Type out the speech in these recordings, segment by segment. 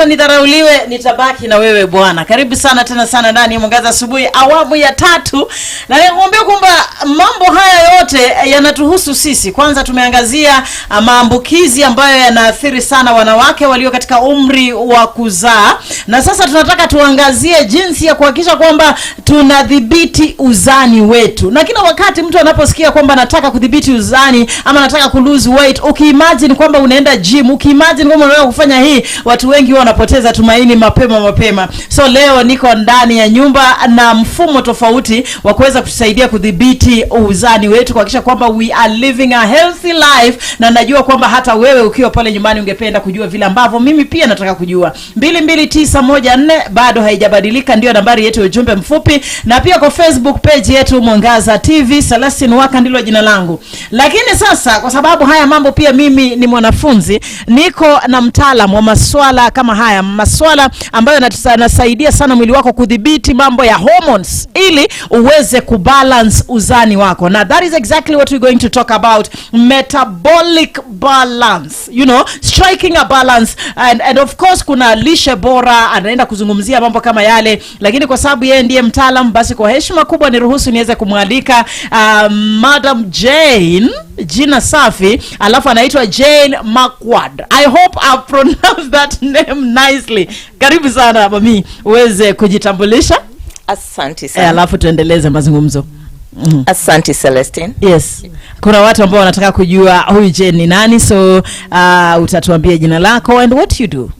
Nidharauliwe nitabaki na wewe bwana. Karibu sana tena sana ndani ya Mwangaza Asubuhi awamu ya 3. Na nikwambia kwamba mambo haya yote yanatuhusu sisi. Kwanza tumeangazia maambukizi ambayo yanaathiri sana wanawake walio katika umri wa kuzaa. Na sasa tunataka tuangazie jinsi ya kuhakikisha kwamba tunadhibiti uzani wetu. Na kila wakati mtu anaposikia kwamba anataka kudhibiti uzani ama anataka ku lose weight, ukiimagine kwamba unaenda gym, ukiimagine kwamba unataka kufanya hii, watu wengi wanapoteza tumaini mapema. So leo niko ndani ya nyumba na mfumo tofauti wa kuweza kutusaidia kudhibiti uzani wetu, kuhakikisha kwamba we are living a healthy life. Na najua kwamba hata wewe ukiwa pale nyumbani ungependa kujua vile ambavyo mimi pia nataka kujua. 22914 bado haijabadilika, ndio nambari yetu ya ujumbe mfupi, na pia kwa Facebook page yetu Mwangaza TV, CELESTINE WAKA ndilo jina langu. Lakini sasa kwa sababu haya mambo pia mimi ni mwanafunzi, niko na mtaalamu wa masuala kama haya, masuala ambayo yanasaidia sana mwili wako kudhibiti mambo ya hormones ili uweze kubalance uzani wako. Na that is exactly what we're going to talk about, metabolic balance, you know, striking a balance. And of course kuna lishe bora, anaenda kuzungumzia mambo kama yale, lakini kwa sababu yeye ndiye mtaalamu, basi kwa heshima kubwa niruhusu niweze kumwalika Madam Jayne, jina safi, alafu anaitwa Jayne MAQUARD. I hope I pronounced that name nicely. Karibu sana mami, uweze kujitambulisha. Asante sana. Alafu tuendeleze mazungumzo. Asante Celestine. Yes. Kuna watu ambao wanataka kujua huyu Jayne ni nani, so utatuambia jina lako and what you do.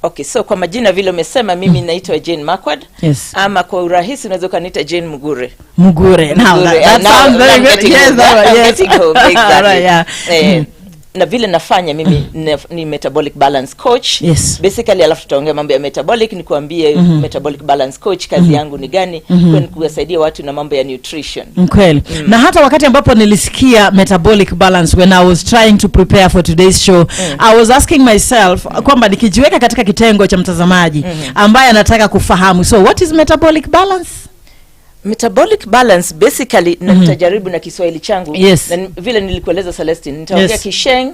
Okay, so kwa majina vile umesema mimi naitwa Jayne MAQUARD. Yes. Ama kwa urahisi unaweza kuniita Jayne Mugure. Now that sounds very good. Yes. Exactly. Yeah. Na vile nafanya mimi ni metabolic balance coach. Yes. Basically alafu tutaongea mambo ya metabolic, ni kuambie metabolic balance coach kazi yangu ni gani, kwa kuwasaidia watu na mambo ya nutrition. Kweli. Na hata wakati ambapo nilisikia metabolic balance when I was trying to prepare for today's show, I was asking myself kwamba nikijiweka katika kitengo cha mtazamaji ambaye anataka kufahamu, so what is metabolic balance? Metabolic balance basically na nitajaribu na Kiswahili changu. Yes. Na vile nilikueleza Celestine, nitaongea Kisheng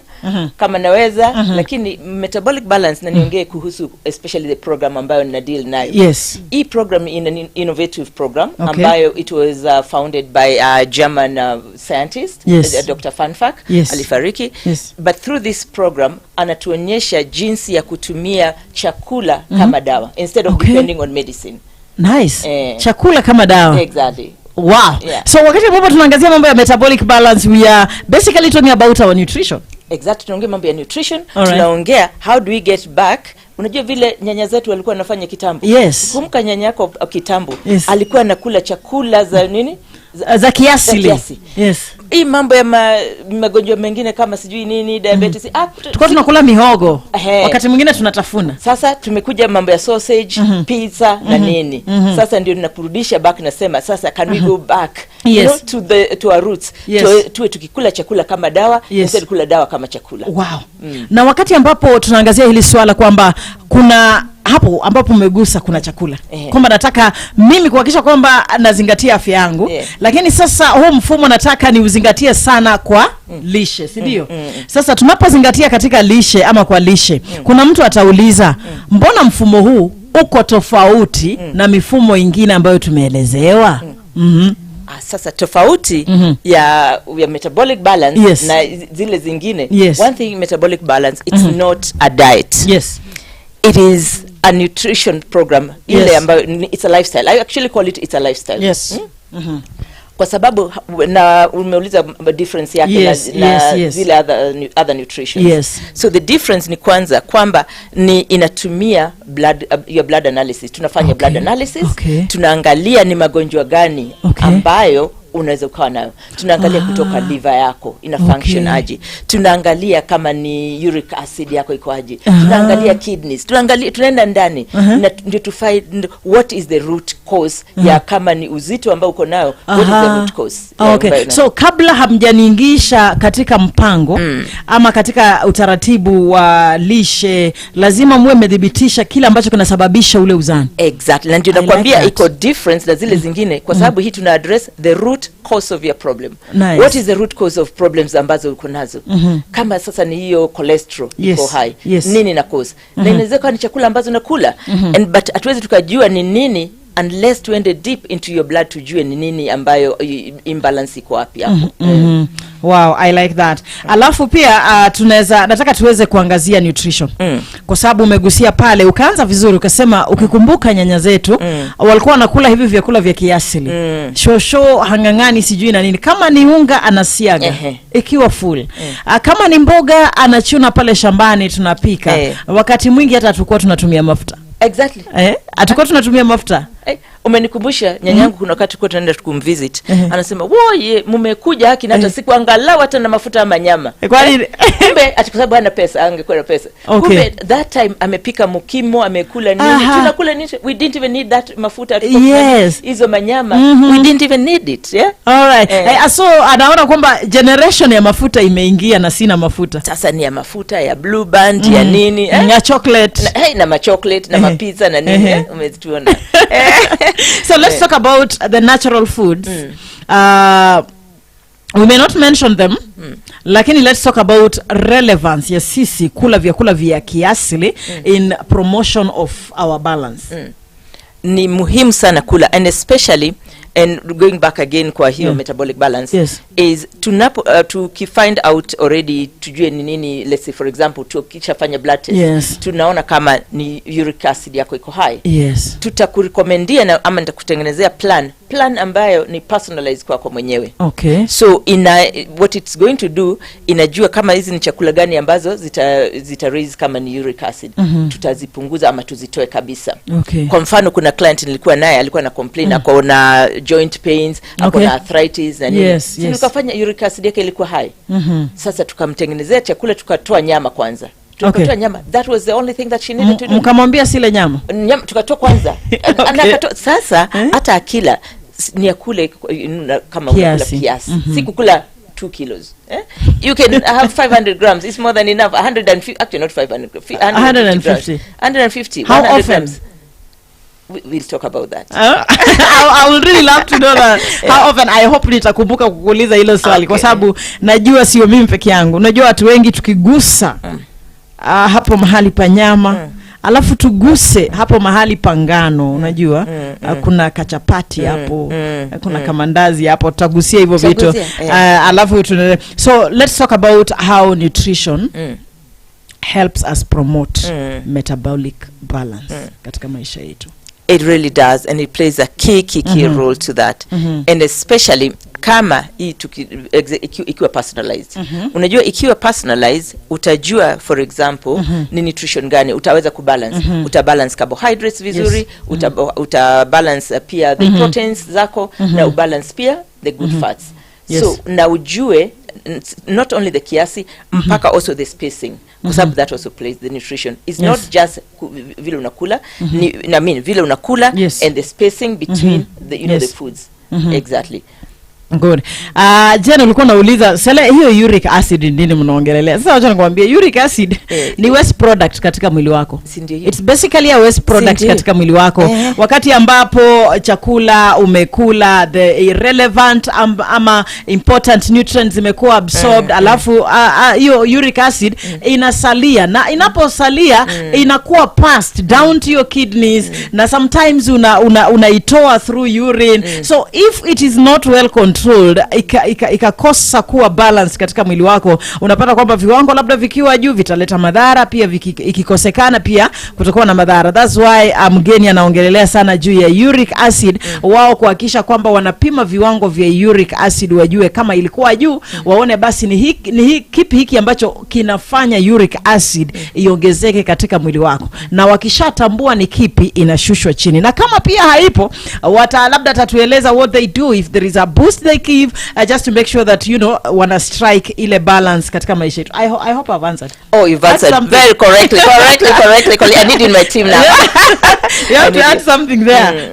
kama naweza, lakini metabolic balance na niongee kuhusu especially the program ambayo nina deal nayo. Yes. Hii program in an innovative program ambayo it was founded by a German scientist, Dr. Fanfak, alifariki. Yes. But through this program anatuonyesha jinsi ya kutumia chakula kama dawa instead of depending on medicine. Nice. Chakula kama dawa. Exactly. Wow. Yeah. So wakati ambapo tunaangazia mambo ya metabolic balance, we are basically talking about our nutrition. Exactly, tunaongea mambo ya nutrition. Tunaongea how do we get back. Unajua vile nyanya zetu walikuwa wanafanya kitambo. Yes. Kumbuka nyanya yako kitambo alikuwa anakula chakula za nini? Za kiasili. Yes. Hii mambo ya magonjwa mengine kama sijui nini, diabetes, tulikuwa tunakula mihogo. Wakati mwingine tunatafuna. Sasa tumekuja mambo ya sausage, pizza na nini. Sasa ndio ninakurudisha back, nasema sasa can we go back, you know, to our roots. Tuwe tukikula chakula kama dawa instead kula dawa kama chakula. Wow. Na wakati ambapo tunaangazia hili swala kwamba kuna hapo ambapo umegusa kuna chakula, kwamba nataka mimi kuhakikisha kwamba nazingatia afya yangu, lakini sasa huu mfumo nataka ni uzingatie sana kwa lishe, si ndio? Sasa tunapozingatia katika lishe ama kwa lishe, kuna mtu atauliza mbona mfumo huu uko tofauti na mifumo ingine ambayo tumeelezewa? Sasa tofauti ya metabolic balance na zile zingine. One thing, metabolic balance, it's not a diet. Yes. It is a nutrition program. Ile ambayo it's a lifestyle. I actually call it's a lifestyle. Yes. Kwa sababu na umeuliza difference yake na zile other nutrition. Yes. So the difference ni kwanza kwamba ni inatumia your blood analysis. Tunafanya blood analysis. Tunaangalia ni magonjwa gani ambayo unaweza kuwa nayo. Tunaangalia kutoka liver yako ina function aje. Tunaangalia kama ni uric acid yako iko aje. Tunaangalia kidneys. Tunaenda ndani na ndio to find what is the root cause ya kama ni uzito ambao uko nayo, what is the root cause. So kabla hamjaniingisha katika mpango ama katika utaratibu wa lishe, lazima muwe medhibitisha kile ambacho kinasababisha ule uzani. Exactly. Na ndio nakwambia iko difference na zile zingine kwa sababu hii tuna address the root root cause of your problem. Nice. What is the root cause of problems ambazo uko nazo? Kama sasa ni hiyo cholesterol iko high, nini na cause? Na inaweza kuwa ni chakula ambazo nakula, but hatuwezi tukajua ni nini unless tuende deep into your blood tujue ni nini ambayo imbalance iko wapi hapo. Wow, I like that. Alafu pia nataka tuweze kuangazia nutrition. Kwa sababu umegusia pale, ukaanza vizuri ukasema ukikumbuka nyanya zetu walikuwa wanakula hivi vyakula vya kiasili. Shosho, hangangani, sijui na nini. Kama ni unga anasiaga ikiwa full. Kama ni mboga anachuna pale shambani tunapika. Wakati mwingi hata tulikuwa tunatumia mafuta. Exactly. Atakuwa tunatumia mafuta. Umenikumbusha nyanyangu kuna wakati kwa tunaenda kumvisit. Anasema, "Woye, mmekuja haki na hata siku angalau hata na mafuta ya manyama." Kwani kumbe ati kwa sababu hana pesa, angekuwa na pesa. Kumbe that time amepika mukimo, amekula nini? Tunakula nini? We didn't even need that mafuta. Hizo manyama. We didn't even need it, yeah? All right. So anaona kwamba generation ya mafuta imeingia na sina mafuta. Sasa ni ya mafuta ya Blue Band ya nini? Ya chocolate. Na ma chocolate na mapizza na nini? Umeziona. So let's talk about the natural foods. We may not mention them, lakini let's talk about relevance ya sisi kula vyakula vya kiasili in promotion of our balance. Ni muhimu sana kula, and especially, and going back again kwa hiyo metabolic balance, is to find out already tujue ni nini. Let's say for example tukishafanya blood test, tunaona kama ni uric acid yako iko high, tutakurekomendia na ama nitakutengenezea plan ambayo ni personalized kwa mwenyewe. So what it's going to do, inajua kama hizi ni chakula gani ambazo zita raise kama ni uric acid, tutazipunguza ama tuzitoe kabisa. Kwa mfano kuna client nilikuwa naye alikuwa na complain akona joint pains, akona arthritis na nini. Tukafanya uric acid yake ilikuwa high. Sasa tukamtengenezea chakula, tukatoa nyama kwanza. Tukatoa nyama. That was the only thing that she needed to do. Mkamwambia sile nyama tukatoa kwanza. Sasa hata akila ni akule kama unakula kiasi. Si kukula 2 kilos. You can have 500 grams. It's more than enough. 150, actually not 500. 150. 150. How 100 often? grams. We'll talk about that. I would really love to know that. How often? I hope nitakumbuka kukuuliza hilo swali kwa sababu najua sio mimi peke yangu. Unajua watu wengi tukigusa hapo mahali pa nyama, alafu tuguse hapo mahali pa ngano, unajua kuna kachapati hapo, kuna kamandazi hapo, tutagusia hivyo vitu. Alafu so let's talk about how nutrition helps us promote metabolic balance katika maisha yetu. It really does, and it plays a key role to that. And especially kama ikiwa personalized. Unajua ikiwa personalized, utajua for example ni nutrition gani utaweza kubalance. Utabalance carbohydrates vizuri, utabalance pia the proteins zako, na ubalance pia the good fats. So na ujue not only the kiasi, mpaka also the spacing. Kwa sababu that also plays the nutrition. It's not just vile unakula, vile unakula and the spacing between the foods. Exactly. Good. Jana ulikuwa unauliza hiyo uric acid nini mnaongelelea? Sasa acha nikwambie, uric acid ni waste product katika mwili wako. It's basically a waste product katika mwili wako. Wakati ambapo chakula umekula, the irrelevant ama important nutrients zimekuwa absorbed, alafu hiyo uric acid inasalia, na inaposalia inakuwa passed down to your kidneys, na sometimes unaitoa through urine. So if it is not well controlled, ikakosa kuwa balance katika mwili wako, unapata kwamba viwango labda vikiwa juu vitaleta madhara, pia ikikosekana pia kutakuwa na madhara. That's why mgeni anaongelelea sana juu ya uric acid. Wao kuhakikisha kwamba wanapima viwango vya uric acid, wajue kama ilikuwa juu, waone basi ni kipi hiki ambacho kinafanya uric acid iongezeke katika mwili wako, na wakishatambua ni kipi, inashushwa chini. Na kama pia haipo, labda tatueleza what they do if there is a boost they give, just to make sure that wana strike ile balance katika maisha yetu. I hope I've answered. Oh, you've answered very correctly. I need in my team now. You have to add something there.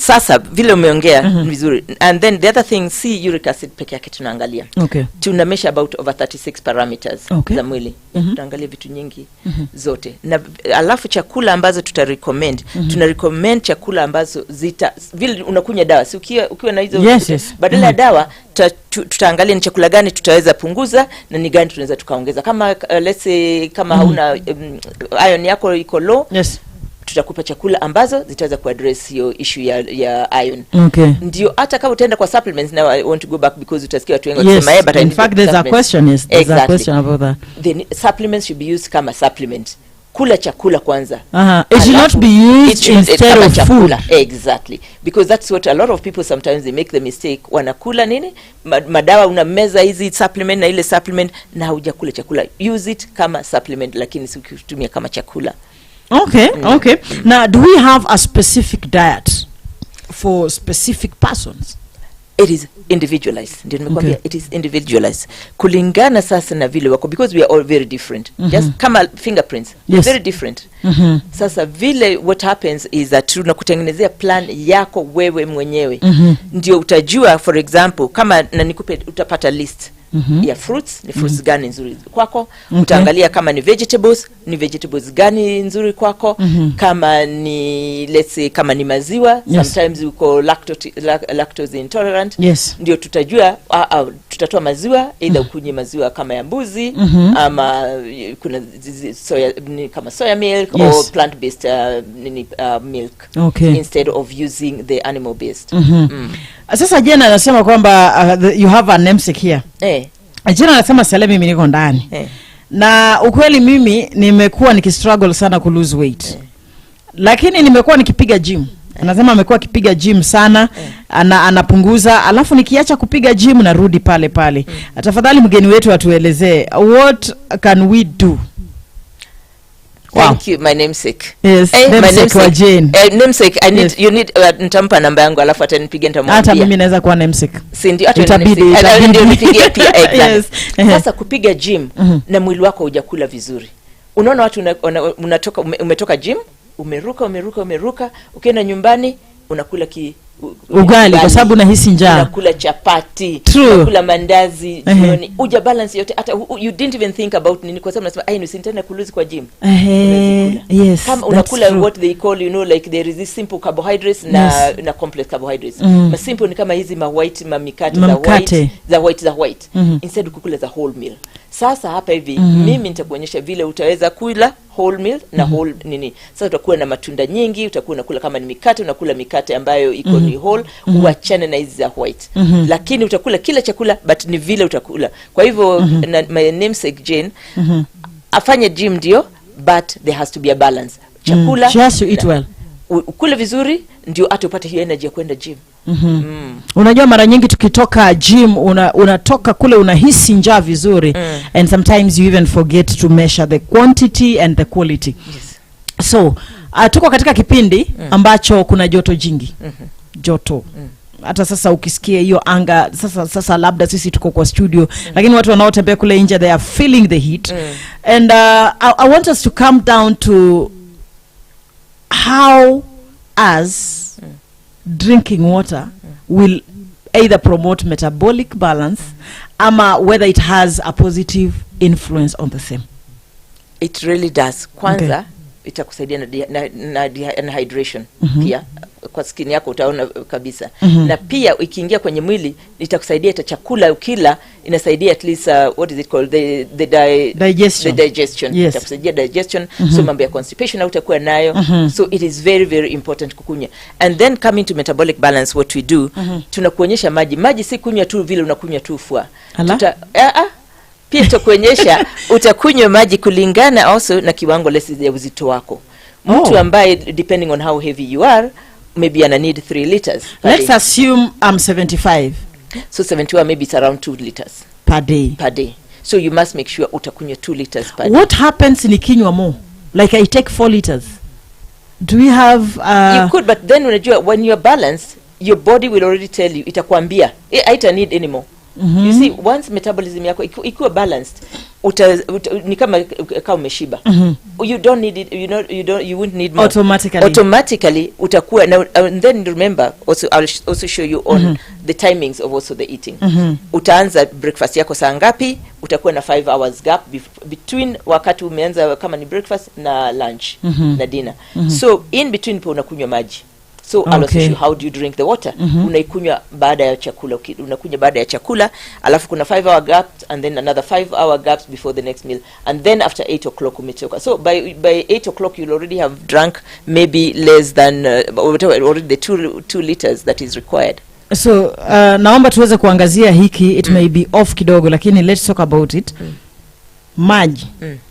Sasa vile umeongea vizuri, and then the other thing, si uric acid peke yake tunaangalia. Tuna measure about over 36 parameters za mwili. Tunaangalia vitu nyingi zote. Na alafu chakula ambazo tuna recommend chakula ambazo vile unakunya dawa, si ukiwa na hizo badala ya dawa tutaangalia ni chakula gani tutaweza punguza na ni gani tunaweza tukaongeza. Kama let's say kama hauna iron yako iko low, tutakupa chakula ambazo zitaweza kuaddress hiyo issue ya iron. Ndio hata kama utaenda kwa supplements, now I want to go back because utasikia watu wengi wanasema but in fact there's a question about that. The supplements should be used kama supplement. Kula chakula kwanza. It should not be used instead of food. Exactly. Because that's what a lot of people sometimes they make the mistake. Wanakula nini? Madawa unameza hizi supplement na ile supplement na hujakula chakula. Use it kama supplement lakini si ukitumia kama chakula. Okay. Now, do we have a specific diet for specific persons? It is individualized. Ndio nimekwambia it is individualized. Kulingana sasa na vile wako, because we are all very different. Just kama fingerprints, very different. Sasa vile what happens is that tunakutengenezea plan yako wewe mwenyewe. Ndio utajua, for example, kama na nikupe utapata list ya fruits, ni fruits gani nzuri kwako. Utaangalia kama ni vegetables gani nzuri kwako. Kama ni let's say kama ni maziwa, sometimes uko lactose intolerant. Ndio tutajua tutatoa maziwa, either ukunywe maziwa kama ya mbuzi ama kuna kama soya milk or plant based milk instead of using the animal based. Sasa Jane anasema kwamba you have a namesake here. Jane anasema Sele mimi niko ndani. Na ukweli mimi nimekuwa nikistruggle sana ku lose weight. Lakini nimekuwa nikipiga gym. Anasema amekuwa akipiga gym sana, anapunguza, alafu nikiacha kupiga gym narudi pale pale. Tafadhali mgeni wetu atuelezee, what can we do? Thank you, my namesake. Yes, my namesake wa Jane. Namesake, you need nitampa namba yangu alafu atanipigia nitamwambia. Hata mimi naweza kuwa namesake. Si ndio itabidi nipigie pia exactly. Sasa kupiga gym na mwili wako hujakula vizuri. Unaona watu unatoka umetoka gym, umeruka, ukienda nyumbani unakula ugali kwa sababu unahisi njaa. Unakula chapati, unakula mandazi, jioni. Uja balance yote, hata you didn't even think about nini, kwa sababu unasema nisintenda kuluzi kwa gym. Kama unakula what they call, like there is this simple carbohydrates na complex carbohydrates. Ma simple ni kama hizi white mikate za white. Instead ukula za whole meal. Sasa hapa hivi mimi nitakuonyesha vile utaweza kula whole meal na whole nini. Sasa utakuwa na matunda nyingi, utakuwa unakula kama ni mikate, unakula mikate ambayo iko ni whole, uachane na hizi za white. Lakini utakula kila chakula but ni vile utakula. Kwa hivyo my namesake Jane afanye gym ndio, but there has to be a balance. Chakula just to eat well. Ukule vizuri ndio hata upate hiyo energy ya kwenda gym. Unajua mara nyingi tukitoka gym unatoka kule unahisi njaa vizuri, and sometimes you even forget to measure the quantity and the quality. So tuko katika kipindi ambacho kuna joto jingi. Joto. Hata sasa ukisikia hiyo anga, sasa labda sisi tuko kwa studio, lakini watu wanaotembea kule nje they are feeling the heat. And I want us to come down to how as drinking water will either promote metabolic balance ama whether it has a positive influence on the same. It really does. Kwanza itakusaidia na hydration pia kwa skin yako utaona kabisa. Na pia ikiingia kwenye mwili itakusaidia, chakula ukila inasaidia at least what is it called, the digestion. Itakusaidia digestion. So mambo ya constipation utakuwa nayo. So it is very very important kukunywa. And then coming to metabolic balance, what we do, tunakuonyesha maji si kunywa tu vile unakunywa tu fua. Pia tutakuonyesha utakunywa maji kulingana also na kiwango ya uzito wako. Mtu ambaye depending on how heavy you are, maybe ana need 3 liters. Let's assume I'm 75. So 71 maybe it's around 2 liters per day. So you must make sure utakunywa 2 liters per day. What happens nikinywa more? Like I take 4 liters. Do we have you could, but then unajua when you're balanced, your body will already tell you, itakwambia haita need anymore. You see, once metabolism yako ikiwa balanced, ni kama umeshiba. You don't need it, you wouldn't need more. Automatically utakuwa now, and then remember also I'll also show you on the timings of also the eating. Utaanza breakfast yako saa ngapi, utakuwa na 5 hours gap between wakati umeanza kama ni breakfast na lunch na dinner. So in between po unakunywa maji. So I'll also show you how do you drink the water. Unaikunywa baada ya chakula, unakunywa baada ya chakula, alafu kuna 5 hour gap and then another 5 hour gaps before the next meal, and then after 8 o'clock umetoka. So by 8 o'clock you'll already have drunk maybe less than already the 2 liters that is required. So naomba tuweze kuangazia hiki, it may be off kidogo lakini let's talk about it. Maji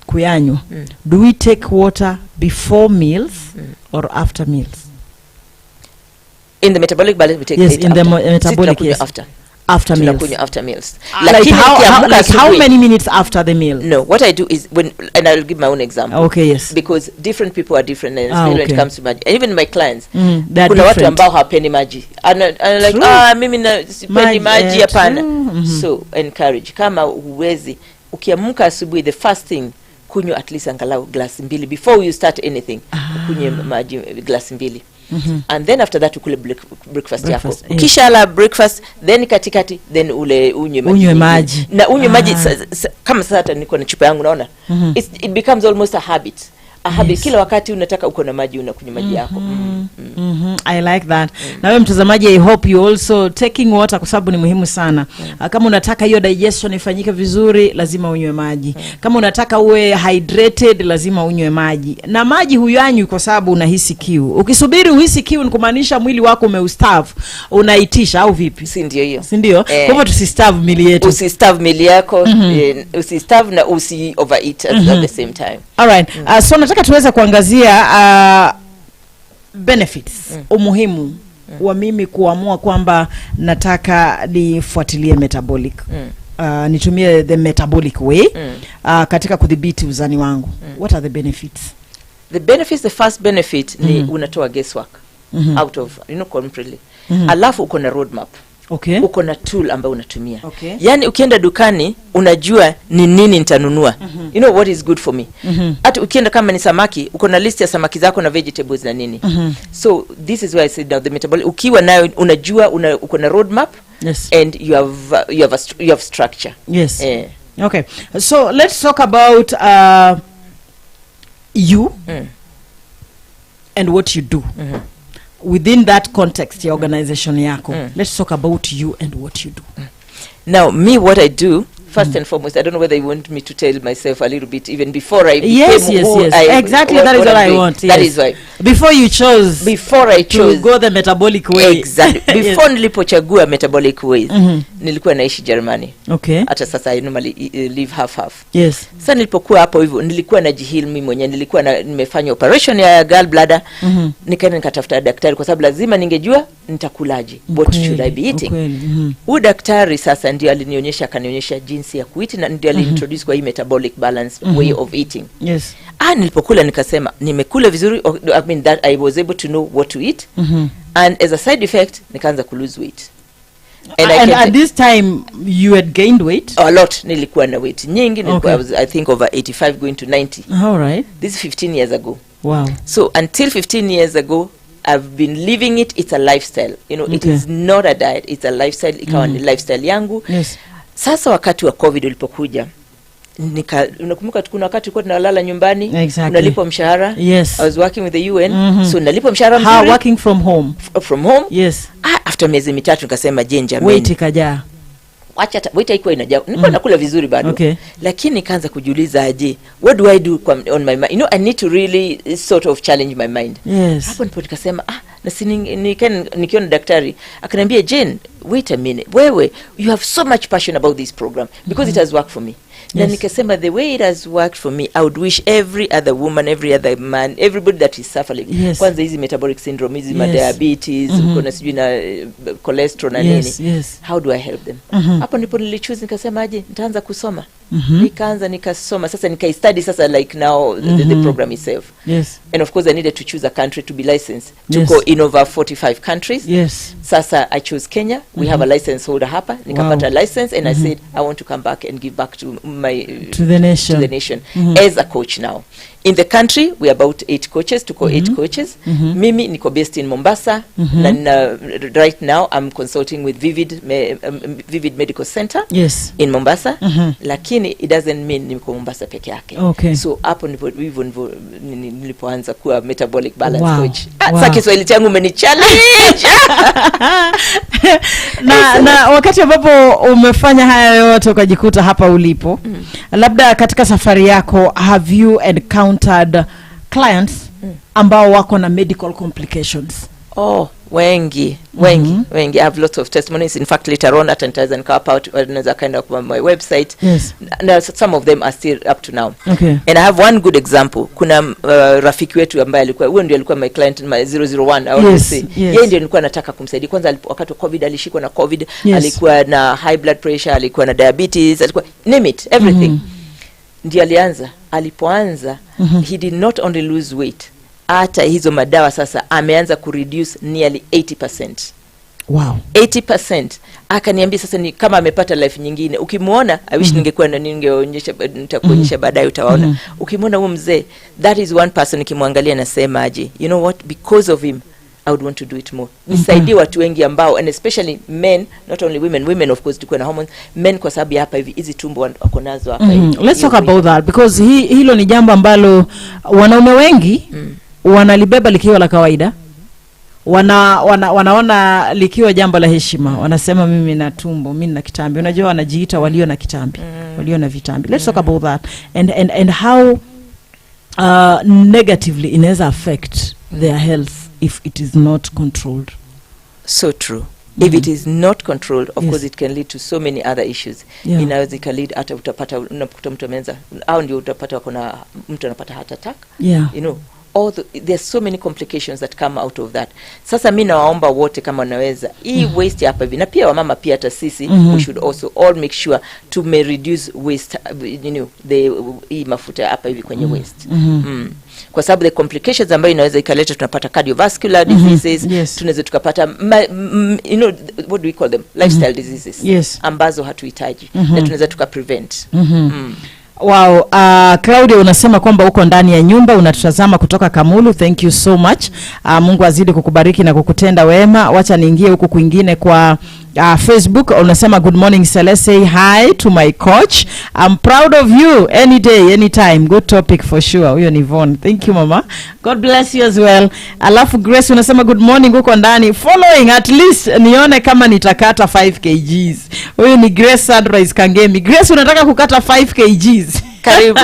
kuyanywa. Do we take water before meals or after meals? In the metabolic balance we take it in after. The metabolic, yes. After meals. After meals. Like how many minutes after the meal? No, what I do is and I'll give my own example. Okay, yes. Because different people are different, and when it comes to maji. And even my clients, kuna watu ambao hawapendi maji. And like, mimi sipendi maji hapana. So encourage. Kama huwezi, ukiamka asubuhi, the first thing, kunywa at least angalau glass 2 before you start anything. Kunywa maji glass 2. And then after that ukule breakfast yako. Kisha la breakfast, then katikati, then unywe maji. Na unywe maji kama sasa niko na chupa yangu naona. It becomes almost a habit. Yes. Kila wakati unataka uko na maji unakunywa maji yako. I like that. Na wewe mtazamaji, I hope you also taking water kwa sababu ni muhimu sana. Kama unataka hiyo digestion ifanyike vizuri, lazima unywe maji. Kama unataka uwe hydrated, lazima unywe maji. Na maji huyanywi kwa sababu unahisi kiu. Ukisubiri uhisi kiu ni kumaanisha mwili wako umeustavu, unaitisha au vipi? Si ndio hiyo. Si ndio? Kwa hivyo tusistarve mili yetu. Usistarve mili yako, usistarve na usi overeat at the same time. All right. So nataka tuweze kuangazia benefits, umuhimu wa mimi kuamua kwamba nataka nifuatilie metabolic. Nitumie the metabolic way katika kudhibiti uzani wangu. What are the benefits? The first benefit ni unatoa guesswork out of, completely. Alafu uko na roadmap. Okay. Uko na tool ambayo unatumia. Okay. Yani ukienda dukani unajua ni nini nitanunua. You know what is good for me. Hata ukienda kama ni samaki, uko na list ya samaki zako na vegetables na nini. So this is why I said now the metabolic, ukiwa nayo unajua uko na roadmap. Yes. And you have structure. Yes. Okay. So let's talk about you and what you do. Within that context, your organization yako. Let's talk about you and what you do. Now, me, what I do, first and foremost, I don't know whether you want me to tell myself a little bit even before I became yes. Exactly, that is what I want. That is why. Before I chose to go the metabolic way. Exactly. Before nilipochagua metabolic ways, nilikuwa naishi Germany. Okay. Hata sasa I normally live half. Yes. Sasa nilipokuwa hapo hivyo, nilikuwa najihil mimi mwenyewe, nilikuwa nimefanya operation ya gallbladder. Nikaenda nikatafuta daktari kwa sababu lazima ningejua nitakulaje. What should I be eating? Huyu daktari sasa ndio akanionyesha jinsi ya kueat na ndio alintroduce kwa hii metabolic balance way of eating. Yes. Nilipokula nikasema nimekula vizuri, I mean that I was able to know what to eat. And as a side effect nikaanza ku lose weight. And at this time you had gained weight? A lot. Nilikuwa na weight nyingi. I was, I think, over 85 going to 90. All right. This is 15 years ago. Wow. So until 15 years ago I've been living it. It's a lifestyle. It is not a diet. It's a lifestyle. Ikawa ni lifestyle yangu. Yes. Sasa wakati wa COVID ulipokuja, unakumbuka kuna wakati tulikuwa tunalala nyumbani, unalipwa mshahara. Yes. I was working with the UN, so nalipwa mshahara mzuri. How, working from home? From home? Yes. After miezi mitatu nikasema jamani, weight ikajaa. Wacha weight haikuwa inajaa. Nilikuwa nakula vizuri bado. Okay. Lakini nikaanza kujiuliza aje, what do I do on my mind? I need to really sort of challenge my mind. Yes. Hapo ndipo nikasema nikiona daktari akaniambia, Jane, wait a minute, wewe you have so much passion about this program because it has worked for me. Na nikasema the way it has worked for me, I would wish every other woman, every other man, everybody that is suffering. Kwanza hizi metabolic syndrome, hizi diabetes, kuna sijui na cholesterol na nini. How do I help them? Hapo ndipo nilichoose nikasema aje nitaanza kusoma. Nikasoma sasa, nikaistudy sasa like now the program itself. Yes. And of course I needed to choose a country to be licensed to go in over 45 countries. Yes. Sasa I chose Kenya. We have a license holder hapa. Nikapata license and I said I want to come back and give back to to the nation, as a coach now. In the country, we are about 8 coaches, to call 8 coaches. Mimi niko based in Mombasa, and right now I'm consulting with Vivid Medical Center in Mombasa. Lakini it doesn't mean niko Mombasa peke yake. Okay. So hapo nilipoanza kuwa metabolic balance coach. Sasa Kiswahili changu umenichallenge. na wakati ambapo umefanya haya yote ukajikuta hapa ulipo, labda katika safari yako, have you encountered clients ambao wako na medical complications? Wengi. I have lots of testimonies. In fact, later on, nitaweza nikapa out another kind of my website. And some of them are still up to now. Okay. And I have one good example. Kuna rafiki wetu ambaye alikuwa, huyo ndio alikuwa my client, my 001. I always say. Yeye ndio nilikuwa nataka kumsaidia. Kwanza wakati wa COVID alishikwa na COVID, alikuwa na high blood pressure, alikuwa na diabetes, alikuwa name it, everything. Ndio alipoanza, he did not only lose weight, hata hizo madawa sasa ameanza kureduce nearly 80%. Wow. 80%. Akaniambia sasa ni kama amepata life nyingine. Ukimuona, I wish ningekuwa na ningeonyesha, nitakuonyesha baadaye utaona. Ukimuona huyo mzee, that is one person nikimwangalia nasema aje, you know what, because of him I would want to do it more. Nisaidie watu wengi ambao, and especially men, not only women of course, tuko na hormones, men kwa sababu hapa hizi tumbo wako nazo hapa hivi. Let's talk about that, because hilo ni jambo ambalo wanaume wengi wanalibeba likiwa la kawaida. Wanaona likiwa jambo la heshima. Wanasema mimi na tumbo, mimi na kitambi. Unajua wanajiita walio na kitambi, walio na vitambi. Let's talk about that and how negatively inaweza affect their health if it is not controlled. So true. If it is not controlled, of course it can lead to so many other issues. Inaweza lead hata utapata unakuta mtu amenza au ndio utapata kuna mtu anapata heart attack. You know, there's so many complications that come out of that. Sasa mimi nawaomba wote kama wanaweza hii waste hapa hivi, na pia wamama pia hata sisi we should also all make sure to reduce waste, you know, hii mafuta hapa hivi kwenye waste. Kwa sababu the complications ambayo inaweza ikaleta, tunapata cardiovascular diseases, tunaweza tukapata you know, what do we call them, lifestyle diseases ambazo hatuhitaji, na tunaweza tukaprevent. Wow, Claudia unasema kwamba uko ndani ya nyumba unatutazama kutoka Kamulu. Thank you so much. Mungu azidi kukubariki na kukutenda wema. Wacha niingie huku kwingine kwa Facebook. Unasema good morning Celeste, say hi to my coach. I'm proud of you any day, anytime. Good topic for sure. Huyo ni Yvonne. Thank you mama. God bless you as well. Alafu Grace unasema good morning uko ndani. Following at least nione kama nitakata 5 kgs. Huyo ni Grace Sunrise Kangemi. Grace unataka kukata 5 kgs. Karibu.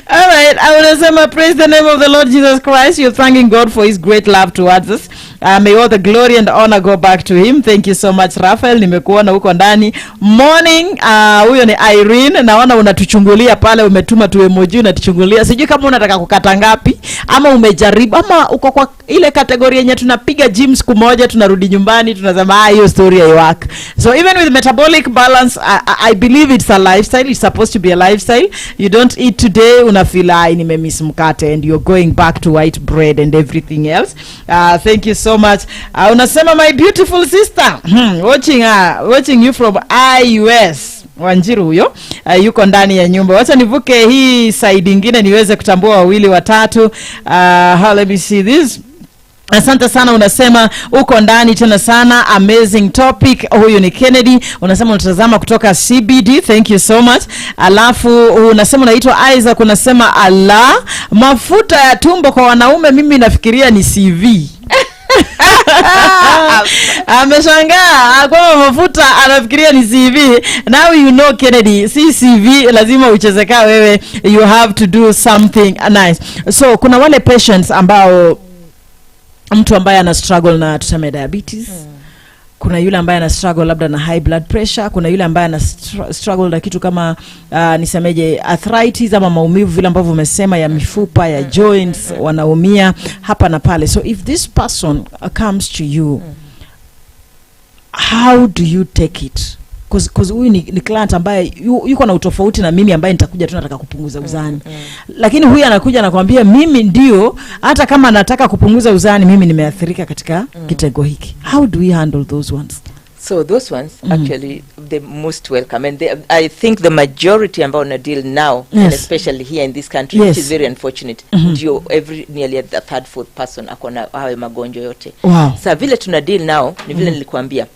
All right, I want to say praise the name of the Lord Jesus Christ. You're thanking God for his great love towards us. May all the glory and honor go back to him. Thank you so much Raphael, nimekuona huko ndani. Morning, huyo ni Irene. Naona unatuchungulia pale, umetuma tu emoji unatuchungulia. Sijui kama unataka kukata ngapi ama umejaribu ama uko kwa ile kategoria yenye tunapiga gym siku moja tunarudi nyumbani tunasema hiyo story ya work. So even with metabolic balance, I believe it's a lifestyle. It's supposed to be a lifestyle. You don't eat today unafeel nimemiss mkate and you're going back to white bread and everything else. Thank you so much. Unasema my beautiful sister, watching you from IUS. Wanjiru huyo yuko ndani ya nyumba. Wacha nivuke hii side nyingine niweze kutambua wawili watatu. Let me see this. Asante sana, unasema uko ndani tena sana, amazing topic. Huyu ni Kennedy, unasema unatazama kutoka CBD. Thank you so much. Alafu unasema unaitwa Isaac, unasema ala, mafuta ya tumbo kwa wanaume mimi nafikiria ni CV. Ameshangaa kwa mafuta anafikiria ni CV. Now you know Kennedy, si CV lazima uchezeka wewe, you have to do something nice. So kuna wale patients ambao mtu ambaye ana struggle na tuseme diabetes, kuna yule ambaye ana struggle labda na high blood pressure, kuna yule ambaye ana struggle na kitu kama nisemeje arthritis ama maumivu vile ambavyo umesema ya mifupa ya joints, wanaumia hapa na pale. So if this person comes to you, how do you take it? Cause huyu ni client ambaye yuko na utofauti na mimi ambaye nitakuja tu nataka kupunguza uzani. Lakini huyu anakuja anakuambia mimi ndio hata kama nataka kupunguza uzani mimi nimeathirika katika kitengo hiki. How do we handle those ones? So those ones actually the most welcome, and I think the majority ambao na deal now, and especially here in this country, which is very unfortunate, ndio nearly the third fourth person akona hayo magonjwa yote. Sa vile tuna deal now ni vile nilikuambia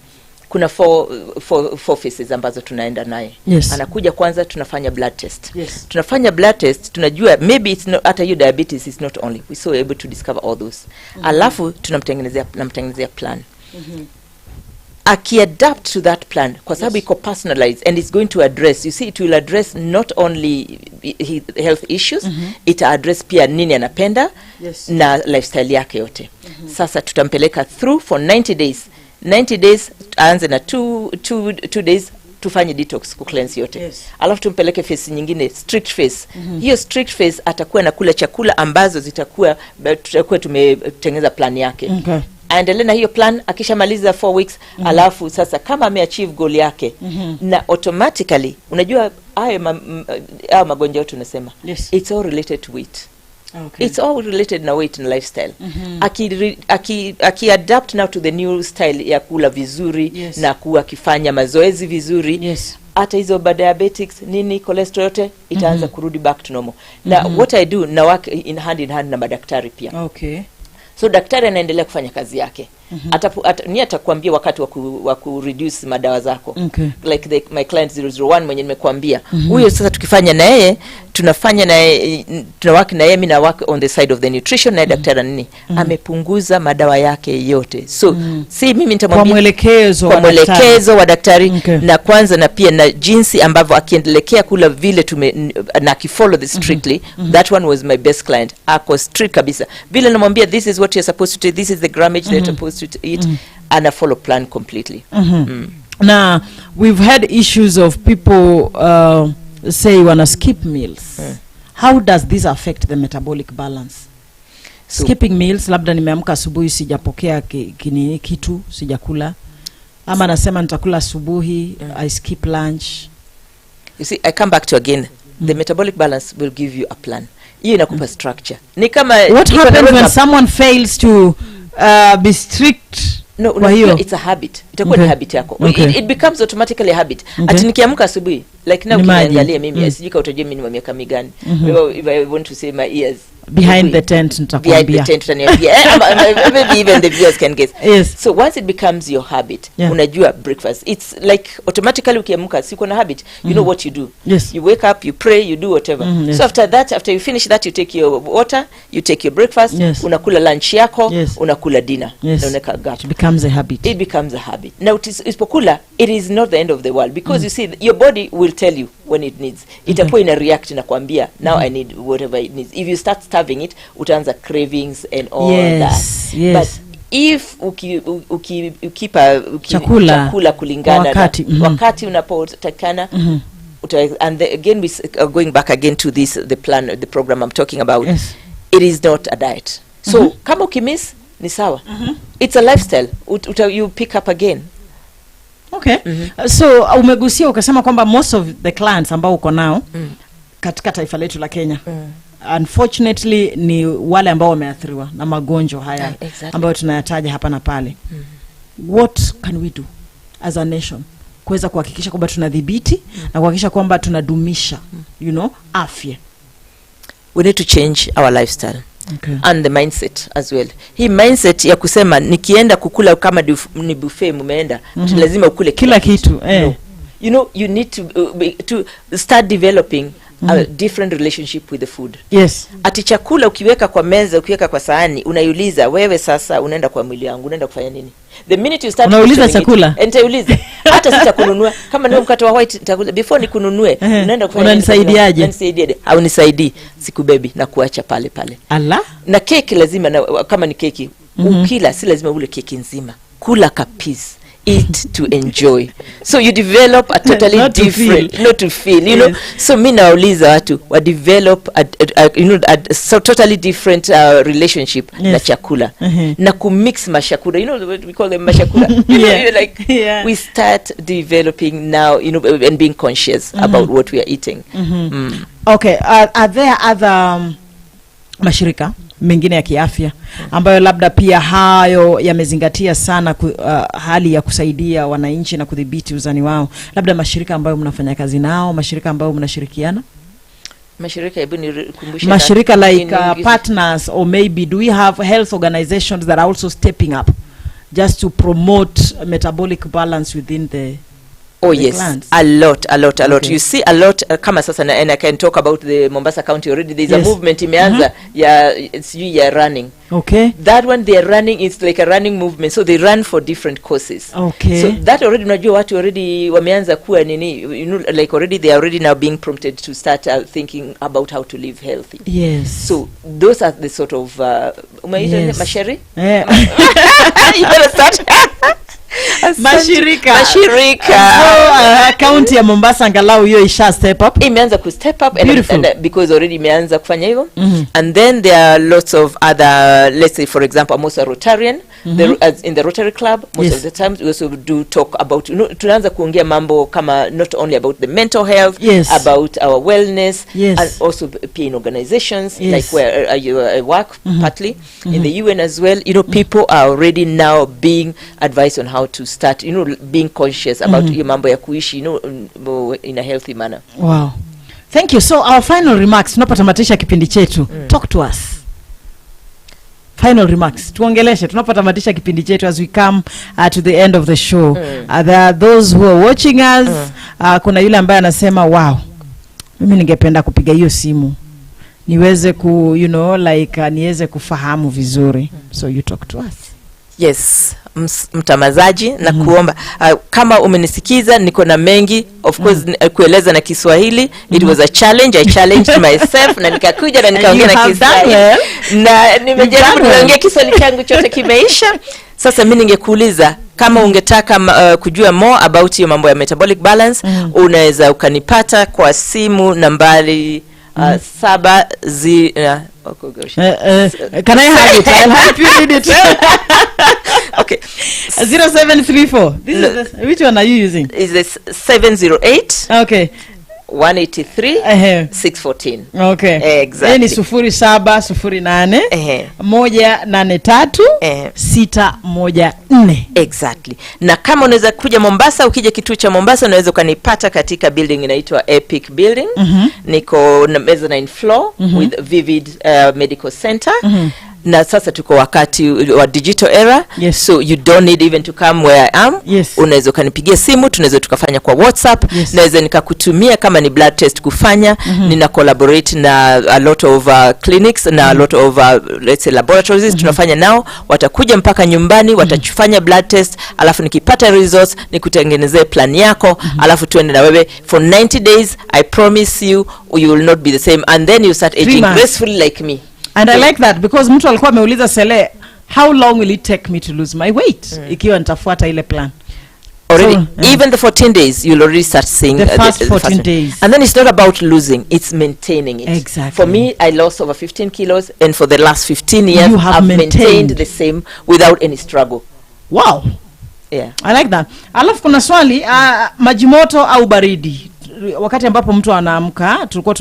kuna four phases ambazo tunaenda naye. Anakuja kwanza tunafanya blood test. Tunafanya blood test, tunajua maybe it's not hata you diabetes is not only. We so able to discover all those. Alafu tunamtengenezea plan. Akiadapt to that plan kwa sababu iko personalized and it's going to address, you see, it will address not only health issues, it address pia nini anapenda na lifestyle yake yote. Sasa tutampeleka through for 90 days. 90 days aanze na 2 days tufanye detox ku cleanse yote. Alafu tumpeleke phase nyingine, strict phase. Hiyo strict phase atakuwa na kula chakula ambazo tutakuwa tumetengeneza plan yake. Aendelee na hiyo plan, akishamaliza 4 weeks, alafu sasa kama ameachieve goal yake, na automatically unajua hayo magonjwa yote tunasema it's all related to weight. It's all related na weight and lifestyle. Aki adapt now to the new style ya kula vizuri na kuwa akifanya mazoezi vizuri, hata hizo diabetics nini cholesterol yote itaanza kurudi back to normal. Na what I do na work in hand na madaktari pia. So daktari anaendelea kufanya kazi yake. Atakwambia wakati wa ku reduce madawa zako. Like my client 001 mwenye nimekuambia. Huyo sasa tukifanya na yeye, tunafanya na yeye, tunawaki na yeye, mimi na work on the side of the nutrition, na daktari nini amepunguza madawa yake yote. So si mimi nitamwambia kwa mwelekezo wa daktari na kwanza, na pia na jinsi ambavyo akiendelea kula vile na kifollow this strictly. That one was my best client. Ako strict kabisa. Vile namwambia this is what you're supposed to do, this is the grammage that you're supposed to eat, and a follow plan completely. Now we've had issues of people say wanna skip meals. How does this affect the metabolic balance? Skipping meals, labda nimeamka asubuhi sijapokea kitu, sijakula, ama nasema nitakula asubuhi, I skip lunch. You see, I come back to again, the metabolic balance will give you a plan. Hiyo inakupa structure. Ni kama what happens when someone fails to be strict? No, it's a habit. Itakuwa ni habit yako. It becomes automatically a habit. Ati nikiamka asubuhi, like now ukiangalia mimi, sijui utajua mimi ni miaka migani. If I want to say my ears behind the tent, nitakwambia. Behind the tent utaniambia. Maybe even the viewers can guess. So once it becomes your habit, unajua breakfast, it's like automatically ukiamka siko na habit, you know what you do. You wake up, you pray, you do whatever. So after you finish that, you take your water, you take your breakfast, unakula lunch yako, unakula dinner. It becomes a habit. It becomes a habit. Now isipokula, it is not the end of the world, because you see your body will tell you when it needs. Itakuwa ina react na kuambia now I need whatever it needs. If you start starving it, utaanza cravings and all that. But if ukipa chakula kulingana wakati unapotakana, and again we are going back again to the plan, the program I'm talking about. It is not a diet. So kama ukimiss ni sawa. It's a lifestyle. You pick up again. So umegusia ukasema kwamba most of the clients ambao uko nao katika taifa letu la Kenya unfortunately ni wale ambao wameathiriwa na magonjwa haya ambayo tunayataja hapa na pale. What can we do as a nation kuweza kuhakikisha kwamba tunadhibiti na kuhakikisha kwamba tunadumisha afya? We need to change our lifestyle. And the mindset as well. Hii mindset ya kusema nikienda kukula kama ni buffet mumeenda, lazima ukule kila kitu. No. You need to start developing a different relationship with the food. Ati chakula ukiweka kwa meza, ukiweka kwa sahani, unaiuliza wewe sasa unaenda kwa mwili wangu, unaenda kufanya nini? The minute you start unauliza chakula, nitauliza hata sitakununua kama ni mkate wa white nitakula before nikununue, unaenda kufanya nini? Unanisaidiaje? Unanisaidiaje? Au nisaidii, sikubebi na kuacha pale. Na keki lazima, na kama ni keki ukila si lazima ule keki nzima, kula kapisi. Eat to enjoy. So you develop a totally different, not to feel, So mimi nauliza watu wa develop a totally different relationship na chakula. Na kumix mashakura, what we call them mashakura. We start developing now, and being conscious about what we are eating. Okay, are there other mashirika mengine ya kiafya ambayo labda pia hayo yamezingatia sana hali ya kusaidia wananchi na kudhibiti uzani wao, labda mashirika ambayo mnafanya kazi nao, mashirika ambayo mnashirikiana? Mashirika like partners, or maybe do we have health organizations that are also stepping up just to promote metabolic balance within the yes, clans? a lot. Okay. You see a lot kama sasa, and I can talk about the Mombasa County already. There's Yes. a movement imeanza ya running. Okay. That one they are running, it's like a running movement, so they run for different causes. Okay. So that already unajua watu already wameanza kuwa nini, you know, like already they are already now being prompted to start thinking about how to live healthy. Yes. So those are the sort of Yes. masheri? Yeah. You better start. Mashirika. So county ya Mombasa angalau hiyo isha step up. Imeanza ku step up and because already imeanza kufanya hivyo. Mm-hmm. And then there are lots of other, let's say for example, I'm also a Rotarian. Mm-hmm. In the Rotary Club most Yes. of the times we also do talk about, you know, tunaanza kuongea mambo kama not only about the mental health, Yes. about our wellness, Yes. and also in organizations, Yes. like where I work partly in the UN as well. You know, people are already now being advised on how to start, you know, being conscious about your mambo ya kuishi, you know, in a healthy manner. Wow. Thank you. So our final remarks, tunapotamatisha kipindi chetu. Talk to us. Final remarks. Tuongeleshe tunapotamatisha kipindi chetu as we come to the end of the show. There are those who are watching us. Kuna yule ambaye anasema wow, mimi ningependa kupiga hiyo simu niweze you know, like niweze kufahamu vizuri. So you talk to us. Yes, mtamazaji na kuomba kama umenisikiza, niko na mengi of course kueleza na Kiswahili. It was a challenge. I challenged myself na nikakuja na nikaongea na Kiswahili na nimejaribu kuongea Kiswahili changu chote kimeisha. Sasa mimi ningekuuliza kama ungetaka kujua more about hiyo mambo ya metabolic balance, unaweza ukanipata kwa simu nambari 7 oh gosh. Can I have it? I'll help you read it. Okay. 0734. This is which one are you using? Is this 708? Okay. 183 614. Okay. Exactly. Ni 0708 183 614. Exactly. Na kama unaweza kuja Mombasa, ukija kituo cha Mombasa unaweza kanipata katika building inaitwa Epic Building. Niko na mezzanine floor with Vivid Medical Center. Na sasa tuko wakati wa digital era. Yes. So you don't need even to come where I am. Yes. Unaweza kanipigia simu, tunaweza tukafanya kwa WhatsApp. Yes. Naweza nikakutumia kama ni blood test kufanya. Nina collaborate na a lot of clinics na a lot of let's say laboratories. Tunafanya nao, watakuja mpaka nyumbani, watafanya blood test, alafu nikipata results nikutengenezee plan yako, alafu tuende na wewe for 90 days. I promise you will not be the same, and then you start aging gracefully like me. And I like that because mtu alikuwa ameuliza Sele, how long will it take me to lose my weight ikiwa nitafuata ile plan? Already, even the 14 days, you'll already start seeing the first 14 days. And then it's not about losing, it's maintaining it. Exactly. For me, I lost over 15 kilos, and for the last 15 years, You have I've maintained the same without any struggle. Wow. Yeah. I like that. Alafu kuna swali, maji moto au baridi? Wakati ambapo mtu anaamka, tulikuwa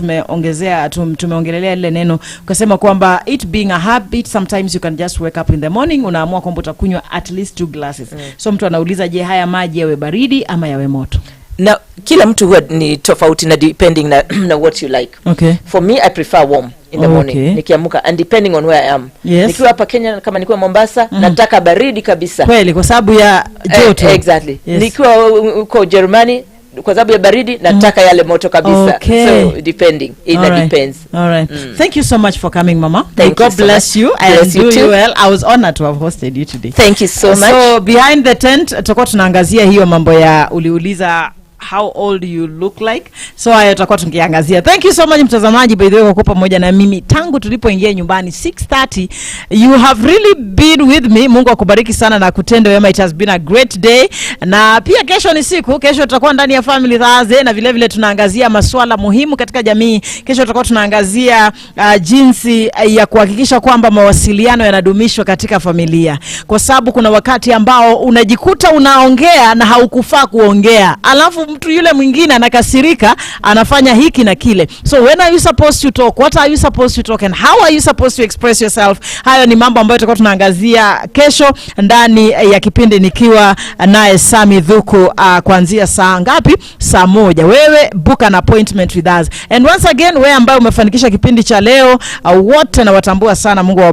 tumeongelelea ile neno, ukasema kwamba it being a habit, sometimes you can just wake up in the morning, unaamua kwamba utakunywa at least 2 glasses. So mtu anauliza, je, haya maji yawe baridi ama yawe moto? Na kila mtu huwa ni tofauti na depending na what you like. Okay. For me, I prefer warm in the morning. Nikiamka, and depending on where I am. Yes. Nikiwa hapa Kenya, kama nikiwa Mombasa, nataka baridi kabisa. Kweli, kwa sababu ya joto. Exactly. Yes. Nikiwa uko Germany, kwa sababu ya baridi, nataka yale moto kabisa. Okay. So depending, depends. All right. Thank you so much for coming, Mama. God bless you and do you well. I was honored to have hosted you today. Thank you so much. So behind the tent tutakuwa tunaangazia hiyo mambo ya uliuliza how old you look like. So haya tutakuwa tungeangazia. Thank you so much mtazamaji, by the way, kwa pamoja na mimi tangu tulipoingia nyumbani 6:30. You have really been with me. Mungu akubariki sana na kutenda wema. It has been a great day. Na pia kesho ni siku, kesho tutakuwa ndani ya Family Thursday na vile vile tunaangazia masuala muhimu katika jamii. Kesho tutakuwa tunaangazia jinsi ya kuhakikisha kwamba mawasiliano yanadumishwa katika familia. Kwa sababu kuna wakati ambao unajikuta unaongea na haukufaa kuongea. Alafu mtu yule mwingine anakasirika, anafanya hiki na kile. So when are you supposed to talk? What are you supposed to talk? And how are you supposed to express yourself? Hayo ni mambo ambayo tutakuwa tunaangazia kesho ndani ya kipindi, nikiwa naye Sami Dhuku kuanzia saa ngapi? Saa 1. Wewe book an appointment with us. And once again, wewe ambaye umefanikisha kipindi cha leo, wote na watambua sana. Mungu